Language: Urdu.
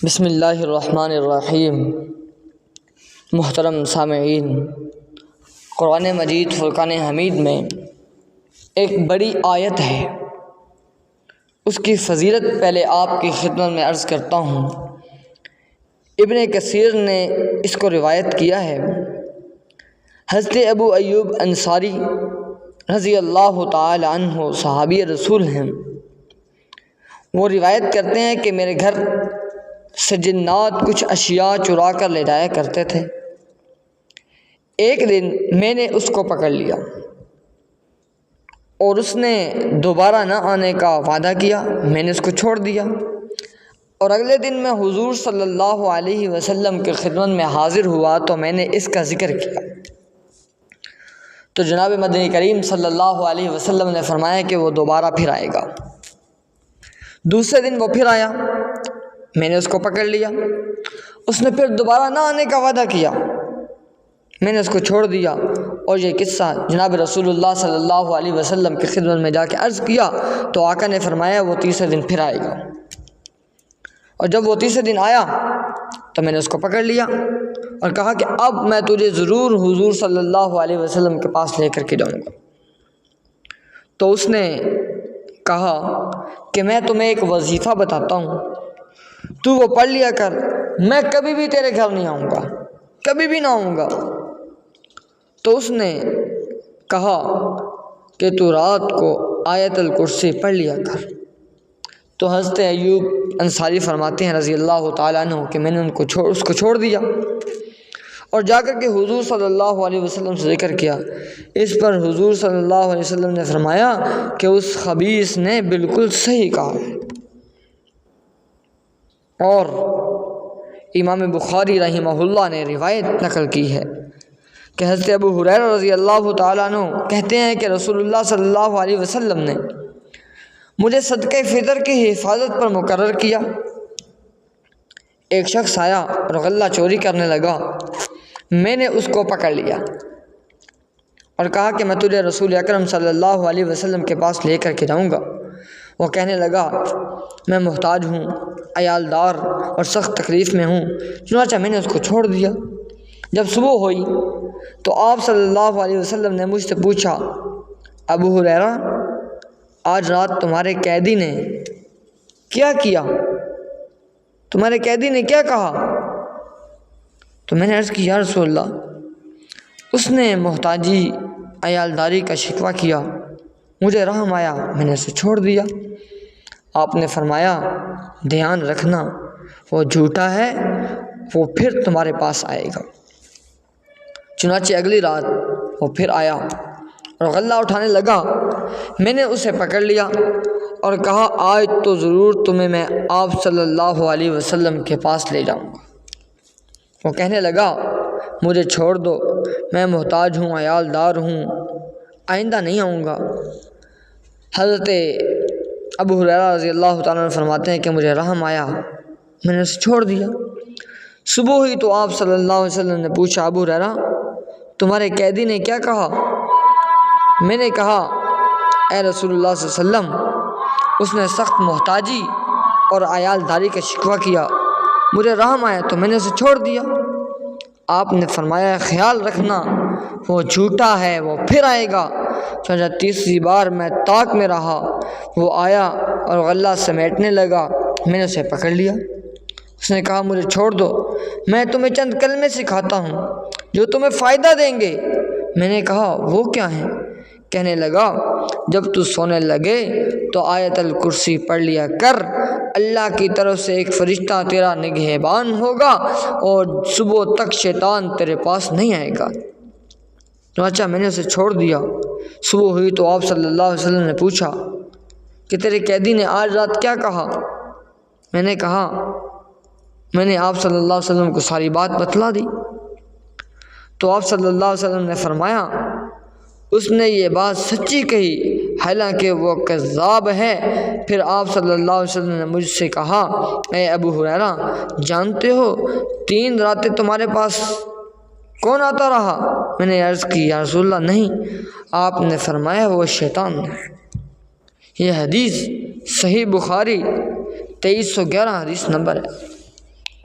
بسم اللہ الرحمن الرحیم۔ محترم سامعین، قرآن مجید فرقان حمید میں ایک بڑی آیت ہے، اس کی فضیلت پہلے آپ کی خدمت میں عرض کرتا ہوں۔ ابن کثیر نے اس کو روایت کیا ہے۔ حضرت ابو ایوب انصاری رضی اللہ تعالی عنہ صحابی رسول ہیں۔ وہ روایت کرتے ہیں کہ میرے گھر سے جنات کچھ اشیاء چرا کر لے جایا کرتے تھے۔ ایک دن میں نے اس کو پکڑ لیا اور اس نے دوبارہ نہ آنے کا وعدہ کیا۔ میں نے اس کو چھوڑ دیا اور اگلے دن میں حضور صلی اللہ علیہ وسلم کی خدمت میں حاضر ہوا تو میں نے اس کا ذکر کیا تو جناب مدنی کریم صلی اللہ علیہ وسلم نے فرمایا کہ وہ دوبارہ پھر آئے گا۔ دوسرے دن وہ پھر آیا، میں نے اس کو پکڑ لیا، اس نے پھر دوبارہ نہ آنے کا وعدہ کیا، میں نے اس کو چھوڑ دیا۔ اور یہ قصہ جناب رسول اللہ صلی اللہ علیہ وسلم کی خدمت میں جا کے عرض کیا تو آقا نے فرمایا وہ تیسرے دن پھر آئے گا۔ اور جب وہ تیسرے دن آیا تو میں نے اس کو پکڑ لیا اور کہا کہ اب میں تجھے ضرور حضور صلی اللہ علیہ وسلم کے پاس لے کر کے جاؤں گا۔ تو اس نے کہا کہ میں تمہیں ایک وظیفہ بتاتا ہوں، تو وہ پڑھ لیا کر، میں کبھی بھی تیرے گھر نہیں آؤں گا، کبھی بھی نہ آؤں گا۔ تو اس نے کہا کہ تو رات کو آیت الکرسی پڑھ لیا کر۔ تو حضرت ایوب انصاری فرماتے ہیں رضی اللہ تعالیٰ عنہ کہ میں نے اس کو چھوڑ دیا اور جا کر کے حضور صلی اللہ علیہ وسلم سے ذکر کیا۔ اس پر حضور صلی اللہ علیہ وسلم نے فرمایا کہ اس خبیث نے بالکل صحیح کہا ہے۔ اور امام بخاری رحمہ اللہ نے روایت نقل کی ہے کہ حضرت ابو ہریرہ رضی اللہ تعالیٰ عنہ کہتے ہیں کہ رسول اللہ صلی اللہ علیہ وسلم نے مجھے صدقہ فطر کی حفاظت پر مقرر کیا۔ ایک شخص آیا اور غلہ چوری کرنے لگا، میں نے اس کو پکڑ لیا اور کہا کہ میں تجھے رسول اکرم صلی اللہ علیہ وسلم کے پاس لے کر کے جاؤں گا۔ وہ کہنے لگا میں محتاج ہوں، عیالدار اور سخت تکلیف میں ہوں، چنانچہ میں نے اس کو چھوڑ دیا۔ جب صبح ہوئی تو آپ صلی اللہ علیہ وسلم نے مجھ سے پوچھا، ابو ہریرہ آج رات تمہارے قیدی نے کیا کیا؟ تمہارے قیدی نے کیا کہا؟ تو میں نے عرض کی یا رسول اللہ اس نے محتاجی عیالداری کا شکوہ کیا، مجھے رحم آیا، میں نے اسے چھوڑ دیا۔ آپ نے فرمایا دھیان رکھنا وہ جھوٹا ہے، وہ پھر تمہارے پاس آئے گا۔ چنانچہ اگلی رات وہ پھر آیا اور غلہ اٹھانے لگا، میں نے اسے پکڑ لیا اور کہا آج تو ضرور تمہیں میں آپ صلی اللہ علیہ وسلم کے پاس لے جاؤں گا۔ وہ کہنے لگا مجھے چھوڑ دو، میں محتاج ہوں، عیالدار ہوں، آئندہ نہیں آؤں گا۔ حضرت ابو ہریرہ رضی اللہ تعالیٰ عنہ فرماتے ہیں کہ مجھے رحم آیا، میں نے اسے چھوڑ دیا۔ صبح ہوئی تو آپ صلی اللہ علیہ وسلم نے پوچھا ابو ہریرہ تمہارے قیدی نے کیا کہا؟ میں نے کہا اے رسول اللہ صلی اللہ علیہ وسلم اس نے سخت محتاجی اور عیالداری کا شکوہ کیا، مجھے رحم آیا تو میں نے اسے چھوڑ دیا۔ آپ نے فرمایا خیال رکھنا وہ جھوٹا ہے، وہ پھر آئے گا۔ چنانچہ تیسری بار میں طاق میں رہا، وہ آیا اور غلہ سمیٹنے لگا، میں نے اسے پکڑ لیا۔ اس نے کہا مجھے چھوڑ دو، میں تمہیں چند کلمے سکھاتا ہوں جو تمہیں فائدہ دیں گے۔ میں نے کہا وہ کیا ہیں؟ کہنے لگا جب تو سونے لگے تو آیت الکرسی پڑھ لیا کر، اللہ کی طرف سے ایک فرشتہ تیرا نگہبان ہوگا اور صبح تک شیطان تیرے پاس نہیں آئے گا۔ چنانچہ میں نے اسے چھوڑ دیا۔ صبح ہوئی تو آپ صلی اللہ علیہ وسلم نے پوچھا کہ تیرے قیدی نے آج رات کیا کہا؟ میں نے کہا میں نے آپ صلی اللہ علیہ وسلم کو ساری بات بتلا دی۔ تو آپ صلی اللہ علیہ وسلم نے فرمایا اس نے یہ بات سچی کہی حالانکہ وہ کذاب ہے۔ پھر آپ صلی اللہ علیہ وسلم نے مجھ سے کہا اے ابو ہریرہ جانتے ہو 3 راتیں تمہارے پاس کون آتا رہا؟ میں نے عرض کی یا رسول اللہ نہیں۔ آپ نے فرمایا وہ شیطان ہے۔ یہ حدیث صحیح بخاری 2311 حدیث نمبر ہے۔